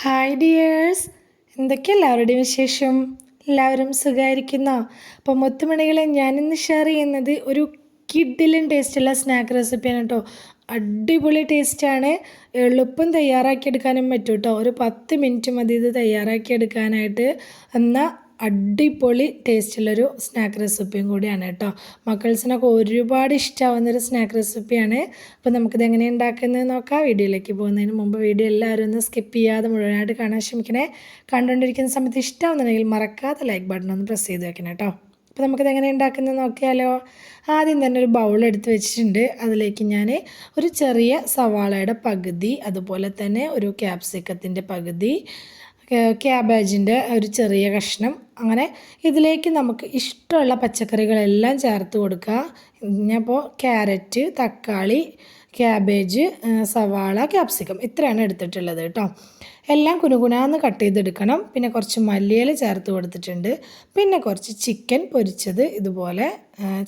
Hi dears, എന്തൊക്കെ എല്ലാവരുടെയും വിശേഷം? എല്ലാവരും സുഖമായിരിക്കുന്നോ? അപ്പോൾ മുത്തുമണികളെ ഞാനിന്ന് ഷെയർ ചെയ്യുന്നത് ഒരു കിഡിലും ടേസ്റ്റുള്ള സ്നാക്ക് റെസിപ്പിയാണ് കേട്ടോ. അടിപൊളി ടേസ്റ്റാണ്, എളുപ്പം തയ്യാറാക്കിയെടുക്കാനും പറ്റും കേട്ടോ. ഒരു 10 മിനിറ്റ് മതി ഇത് തയ്യാറാക്കിയെടുക്കാനായിട്ട്. എന്നാൽ അടിപൊളി ടേസ്റ്റുള്ളൊരു സ്നാക്ക് റെസിപ്പിയും കൂടിയാണ് കേട്ടോ. മക്കൾസിനൊക്കെ ഒരുപാട് ഇഷ്ടമാവുന്നൊരു സ്നാക്ക് റെസിപ്പിയാണ്. അപ്പോൾ നമുക്കിത് എങ്ങനെ ഉണ്ടാക്കുന്നത് നോക്കാം. വീഡിയോയിലേക്ക് പോകുന്നതിന് മുമ്പ് വീഡിയോ എല്ലാവരും ഒന്ന് സ്കിപ്പ് ചെയ്യാതെ മുഴുവനായിട്ട് കാണാൻ ശ്രമിക്കണേ. കണ്ടുകൊണ്ടിരിക്കുന്ന സമയത്ത് ഇഷ്ടമാവുന്നുണ്ടെങ്കിൽ മറക്കാതെ ലൈക്ക് ബട്ടൺ ഒന്ന് പ്രസ് ചെയ്ത് വെക്കണം കേട്ടോ. അപ്പോൾ നമുക്കിത് എങ്ങനെ ഉണ്ടാക്കുന്നത് നോക്കിയാലോ. ആദ്യം തന്നെ ഒരു ബൗൾ എടുത്ത് വെച്ചിട്ടുണ്ട്. അതിലേക്ക് ഞാൻ ഒരു ചെറിയ സവാളയുടെ പകുതി, അതുപോലെ തന്നെ ഒരു ക്യാപ്സിക്കത്തിൻ്റെ പകുതി, ക്യാബേജിൻ്റെ ഒരു ചെറിയ കഷ്ണം, അങ്ങനെ ഇതിലേക്ക് നമുക്ക് ഇഷ്ടമുള്ള പച്ചക്കറികളെല്ലാം ചേർത്ത് കൊടുക്കുക. ഞാനിപ്പോൾ ക്യാരറ്റ്, തക്കാളി, ക്യാബേജ്, സവാള, ക്യാപ്സിക്കം ഇത്രയാണ് എടുത്തിട്ടുള്ളത് കേട്ടോ. എല്ലാം കുനുകുനാന്ന് കട്ട് ചെയ്തെടുക്കണം. പിന്നെ കുറച്ച് മല്ലിയില ചേർത്ത് കൊടുത്തിട്ടുണ്ട്. പിന്നെ കുറച്ച് ചിക്കൻ പൊരിച്ചത് ഇതുപോലെ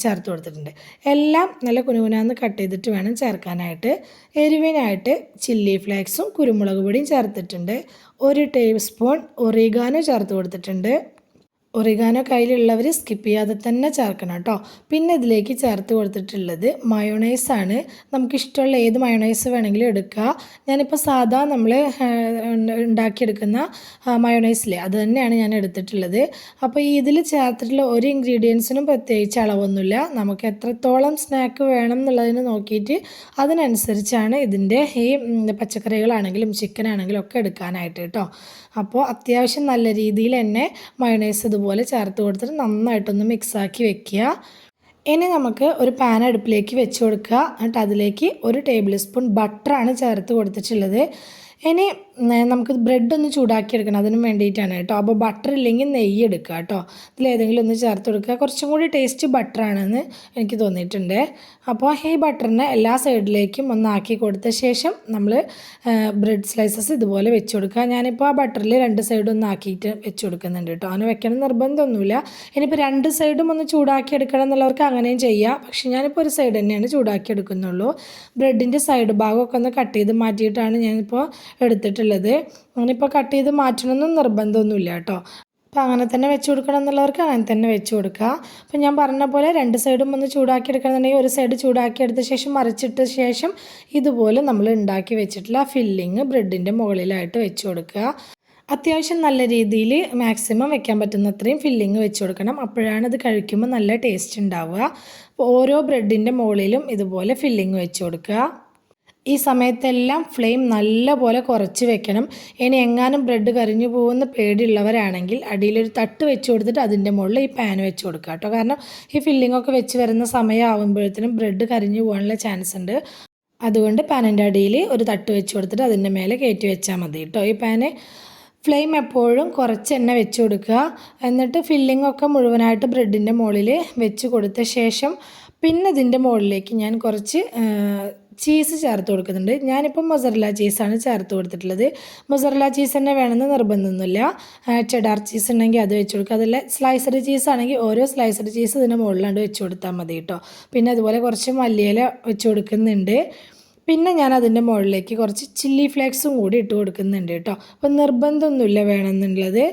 ചേർത്ത് കൊടുത്തിട്ടുണ്ട്. എല്ലാം നല്ല കുനുകുനാന്ന് കട്ട് ചെയ്തിട്ട് വേണം ചേർക്കാനായിട്ട്. എരിവിനായിട്ട് ചില്ലി ഫ്ലേക്സും കുരുമുളക് പൊടിയും ചേർത്തിട്ടുണ്ട്. 1 ടേബിൾ സ്പൂൺ ഒറിഗാനോ ചേർത്ത് കൊടുത്തിട്ടുണ്ട്. ഒറിഗാനോ കയ്യിലുള്ളവർ സ്കിപ്പ് ചെയ്യാതെ തന്നെ ചേർക്കണം കേട്ടോ. പിന്നെ ഇതിലേക്ക് ചേർത്ത് കൊടുത്തിട്ടുള്ളത് മയോണൈസാണ്. നമുക്കിഷ്ടമുള്ള ഏത് മയോണൈസ് വേണമെങ്കിലും എടുക്കുക. ഞാനിപ്പോൾ സാധാ നമ്മൾ ഉണ്ടാക്കിയെടുക്കുന്ന മയോണൈസിലെ അത് തന്നെയാണ് ഞാൻ എടുത്തിട്ടുള്ളത്. അപ്പോൾ ഇതിൽ ചേർത്തിട്ടുള്ള ഒരു ഇൻഗ്രീഡിയൻസിനും പ്രത്യേകിച്ച് അളവൊന്നുമില്ല. നമുക്ക് എത്രത്തോളം സ്നാക്ക് വേണം എന്നുള്ളതിന് നോക്കിയിട്ട് അതിനനുസരിച്ചാണ് ഇതിൻ്റെ ഈ പച്ചക്കറികളാണെങ്കിലും ചിക്കനാണെങ്കിലും ഒക്കെ എടുക്കാനായിട്ട് കേട്ടോ. അപ്പോൾ അത്യാവശ്യം നല്ല രീതിയിൽ തന്നെ മയോണൈസ് ഇതുപോലെ ചേർത്ത് കൊടുത്തിട്ട് നന്നായിട്ടൊന്ന് മിക്സാക്കി വെക്കുക. ഇനി നമുക്ക് ഒരു പാൻ അടുപ്പിലേക്ക് വെച്ച് കൊടുക്കുക. എന്നിട്ട് അതിലേക്ക് 1 ടേബിൾ സ്പൂൺ ബട്ടറാണ് ചേർത്ത് കൊടുത്തിട്ടുള്ളത്. ഇനി നമുക്ക് ബ്രെഡ് ഒന്ന് ചൂടാക്കി എടുക്കണം, അതിന് വേണ്ടിയിട്ടാണ് കേട്ടോ. അപ്പോൾ ബട്ടർ ഇല്ലെങ്കിൽ നെയ്യ് എടുക്കുക കേട്ടോ. ഇതിലേതെങ്കിലും ഒന്ന് ചേർത്ത് കൊടുക്കുക. കുറച്ചും കൂടി ടേസ്റ്റ് ബട്ടറാണെന്ന് എനിക്ക് തോന്നിയിട്ടുണ്ട്. അപ്പോൾ ഈ ബട്ടറിനെ എല്ലാ സൈഡിലേക്കും ഒന്നാക്കി കൊടുത്ത ശേഷം നമ്മൾ ബ്രെഡ് സ്ലൈസസ് ഇതുപോലെ വെച്ച് കൊടുക്കുക. ഞാനിപ്പോൾ ആ ബട്ടറിൽ 2 സൈഡും ഒന്ന് ആക്കിയിട്ട് വെച്ച് കൊടുക്കുന്നുണ്ട് കേട്ടോ. അങ്ങനെ വെക്കണം നിർബന്ധമൊന്നുമില്ല. ഇനിയിപ്പോൾ 2 സൈഡും ഒന്ന് ചൂടാക്കി എടുക്കണം എന്നുള്ളവർക്ക് അങ്ങനെയും ചെയ്യാം. പക്ഷേ ഞാനിപ്പോൾ ഒരു സൈഡ് തന്നെയാണ് ചൂടാക്കി എടുക്കുന്നുള്ളൂ. ബ്രെഡിൻ്റെ സൈഡ് ഭാഗമൊക്കെ ഒന്ന് കട്ട് ചെയ്ത് മാറ്റിയിട്ടാണ് ഞാനിപ്പോൾ എടുത്തിട്ടുള്ളത്. അങ്ങനെയിപ്പോൾ കട്ട് ചെയ്ത് മാറ്റണമെന്നും നിർബന്ധമൊന്നുമില്ല കേട്ടോ. അപ്പോൾ അങ്ങനെ തന്നെ വെച്ച് കൊടുക്കണം എന്നുള്ളവർക്ക് അങ്ങനെ തന്നെ വെച്ച് കൊടുക്കുക. അപ്പോൾ ഞാൻ പറഞ്ഞ പോലെ 2 സൈഡും ഒന്ന് ചൂടാക്കി എടുക്കണമെന്നുണ്ടെങ്കിൽ ഒരു സൈഡ് ചൂടാക്കി എടുത്ത ശേഷം മറിച്ചിട്ട ശേഷം ഇതുപോലെ നമ്മൾ ഉണ്ടാക്കി വെച്ചിട്ടുള്ള ഫില്ലിങ് ബ്രെഡിൻ്റെ മുകളിലായിട്ട് വെച്ച് കൊടുക്കുക. അത്യാവശ്യം നല്ല രീതിയിൽ മാക്സിമം വെക്കാൻ പറ്റുന്നത്രയും ഫില്ലിങ് വെച്ച് കൊടുക്കണം. അപ്പോഴാണ് ഇത് കഴിക്കുമ്പോൾ നല്ല ടേസ്റ്റ് ഉണ്ടാവുക. അപ്പോൾ ഓരോ ബ്രെഡിൻ്റെ മുകളിലും ഇതുപോലെ ഫില്ലിങ് വെച്ച് കൊടുക്കുക. ഈ സമയത്തെല്ലാം ഫ്ലെയിം നല്ലപോലെ കുറച്ച് വെക്കണം. ഇനി എങ്ങാനും ബ്രെഡ് കരിഞ്ഞു പോകുന്ന പേടിയുള്ളവരാണെങ്കിൽ അടിയിലൊരു തട്ട് വെച്ച് കൊടുത്തിട്ട് അതിൻ്റെ മുകളിൽ ഈ പാൻ വെച്ച് കൊടുക്കുക കേട്ടോ. കാരണം ഈ ഫില്ലിങ്ങൊക്കെ വെച്ച് വരുന്ന സമയമാകുമ്പോഴത്തേനും ബ്രെഡ് കരിഞ്ഞു പോകാനുള്ള ചാൻസ് ഉണ്ട്. അതുകൊണ്ട് പാനിൻ്റെ അടിയിൽ ഒരു തട്ട് വെച്ച് കൊടുത്തിട്ട് അതിൻ്റെ മേലെ കയറ്റി വെച്ചാൽ മതി കേട്ടോ. ഈ പാന് ഫ്ലെയിം എപ്പോഴും കുറച്ച് എണ്ണ വെച്ച് കൊടുക്കുക. എന്നിട്ട് ഫില്ലിങ്ങൊക്കെ മുഴുവനായിട്ട് ബ്രെഡിൻ്റെ മുകളിൽ വെച്ച് കൊടുത്ത ശേഷം പിന്നെ ഇതിൻ്റെ മുകളിലേക്ക് ഞാൻ കുറച്ച് ചീസ് ചേർത്ത് കൊടുക്കുന്നുണ്ട്. ഞാനിപ്പം മൊസറല്ല ചീസാണ് ചേർത്ത് കൊടുത്തിട്ടുള്ളത്. മൊസറല്ല ചീസ് തന്നെ വേണമെന്ന് നിർബന്ധമൊന്നുമില്ല. ചെഡാർ ചീസ് ഉണ്ടെങ്കിൽ അത് വെച്ച് കൊടുക്കുക. അതല്ല സ്ലൈസഡ് ചീസ് ആണെങ്കിൽ ഓരോ സ്ലൈസഡ് ചീസ് ഇതിൻ്റെ മുകളിലാണ്ട് വെച്ച് കൊടുത്താൽ മതി കേട്ടോ. പിന്നെ അതുപോലെ കുറച്ച് മല്ലിയില വെച്ച് കൊടുക്കുന്നുണ്ട്. പിന്നെ ഞാൻ അതിൻ്റെ മുകളിലേക്ക് കുറച്ച് ചില്ലി ഫ്ലേക്സും കൂടി ഇട്ട് കൊടുക്കുന്നുണ്ട് കേട്ടോ. അപ്പം നിർബന്ധമൊന്നുമില്ല വേണമെന്നുള്ളത്.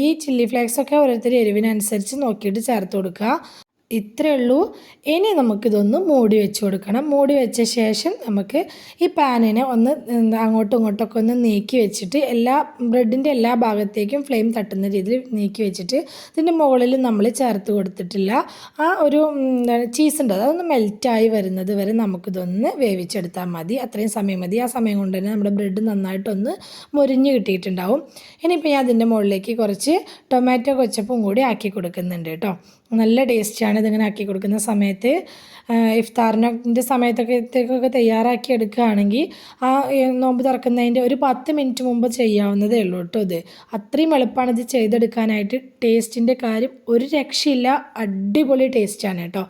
ഈ ചില്ലി ഫ്ലേക്സൊക്കെ ഓരോരുത്തർ എരിവിനനുസരിച്ച് നോക്കിയിട്ട് ചേർത്ത് കൊടുക്കുക. ഇത്രയേ ഉള്ളൂ. ഇനി നമുക്കിതൊന്ന് മൂടി വെച്ച് കൊടുക്കണം. മൂടി വെച്ച ശേഷം നമുക്ക് ഈ പാനിനെ ഒന്ന് അങ്ങോട്ടും ഇങ്ങോട്ടൊക്കെ ഒന്ന് നീക്കി വെച്ചിട്ട് ബ്രെഡിൻ്റെ എല്ലാ ഭാഗത്തേക്കും ഫ്ലെയിം തട്ടുന്ന രീതിയിൽ നീക്കി വെച്ചിട്ട് ഇതിൻ്റെ മുകളിൽ നമ്മൾ ചേർത്ത് കൊടുത്തിട്ടില്ല ആ ഒരു ചീസ് ഉണ്ട്, അതൊന്ന് മെൽറ്റായി വരുന്നത് വരെ നമുക്കിതൊന്ന് വേവിച്ചെടുത്താൽ മതി. അത്രയും സമയം മതി. ആ സമയം കൊണ്ട് തന്നെ നമ്മുടെ ബ്രെഡ് നന്നായിട്ടൊന്ന് മുരിഞ്ഞ് കിട്ടിയിട്ടുണ്ടാവും. ഇനിയിപ്പോൾ ഞാൻ അതിൻ്റെ മുകളിലേക്ക് കുറച്ച് ടൊമാറ്റോ കൊച്ചപ്പും കൂടി ആക്കി കൊടുക്കുന്നുണ്ട് കേട്ടോ. നല്ല ടേസ്റ്റാണ് ഇതിങ്ങനെ ആക്കി കൊടുക്കുന്ന സമയത്ത്. ഇഫ്താറിൻ്റെ സമയത്തൊക്കെ തയ്യാറാക്കി എടുക്കുകയാണെങ്കിൽ ആ നോമ്പ് തുറക്കുന്നതിൻ്റെ ഒരു 10 മിനിറ്റ് മുമ്പ് ചെയ്യാവുന്നതേ ഉള്ളൂ കേട്ടോ. ഇത് അത്രയും എളുപ്പമാണ് ഇത് ചെയ്തെടുക്കാനായിട്ട്. ടേസ്റ്റിൻ്റെ കാര്യം ഒരു രക്ഷയില്ല, അടിപൊളി ടേസ്റ്റാണ് കേട്ടോ.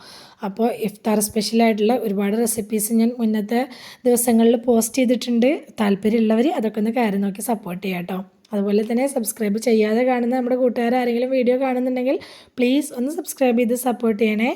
അപ്പോൾ ഇഫ്താർ സ്പെഷ്യലായിട്ടുള്ള ഒരുപാട് റെസിപ്പീസ് ഞാൻ മുന്നത്തെ ദിവസങ്ങളിൽ പോസ്റ്റ് ചെയ്തിട്ടുണ്ട്. താല്പര്യമുള്ളവർ അതൊക്കെ ഒന്ന് കയറി നോക്കി സപ്പോർട്ട് ചെയ്യാം കേട്ടോ. അതുപോലെ തന്നെ സബ്സ്ക്രൈബ് ചെയ്യാതെ കാണുന്ന നമ്മുടെ കൂട്ടുകാർ ആരെങ്കിലും വീഡിയോ കാണുന്നുണ്ടെങ്കിൽ പ്ലീസ് ഒന്ന് സബ്സ്ക്രൈബ് ചെയ്ത് സപ്പോർട്ട് ചെയ്യണേ.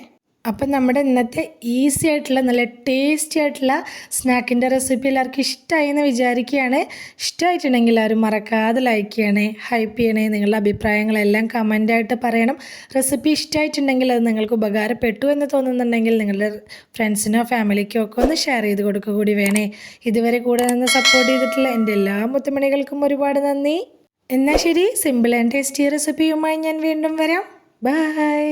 അപ്പം നമ്മുടെ ഇന്നത്തെ ഈസി ആയിട്ടുള്ള നല്ല ടേസ്റ്റി ആയിട്ടുള്ള സ്നാക്കിൻ്റെ റെസിപ്പി എല്ലാവർക്കും ഇഷ്ടമായി എന്ന് വിചാരിക്കുകയാണ്. ഇഷ്ടമായിട്ടുണ്ടെങ്കിൽ എല്ലാവരും മറക്കാതെ ലൈക്ക് ചെയ്യണേ, ഹൈപ്പ് ചെയ്യണേ, നിങ്ങളുടെ അഭിപ്രായങ്ങളെല്ലാം കമൻ്റായിട്ട് പറയണം. റെസിപ്പി ഇഷ്ടമായിട്ടുണ്ടെങ്കിൽ അത് നിങ്ങൾക്ക് ഉപകാരപ്പെട്ടു എന്ന് തോന്നുന്നുണ്ടെങ്കിൽ നിങ്ങളുടെ ഫ്രണ്ട്സിനോ ഫാമിലിക്കോ ഒക്കെ ഒന്ന് ഷെയർ ചെയ്ത് കൊടുക്കുക കൂടി വേണേ. ഇതുവരെ കൂടെ നിന്ന് സപ്പോർട്ട് ചെയ്തിട്ടുള്ള എൻ്റെ എല്ലാ മുത്തുമണികൾക്കും ഒരുപാട് നന്ദി. എന്നാൽ ശരി, സിമ്പിൾ ആൻഡ് ടേസ്റ്റി റെസിപ്പിയുമായി ഞാൻ വീണ്ടും വരാം. ബൈ.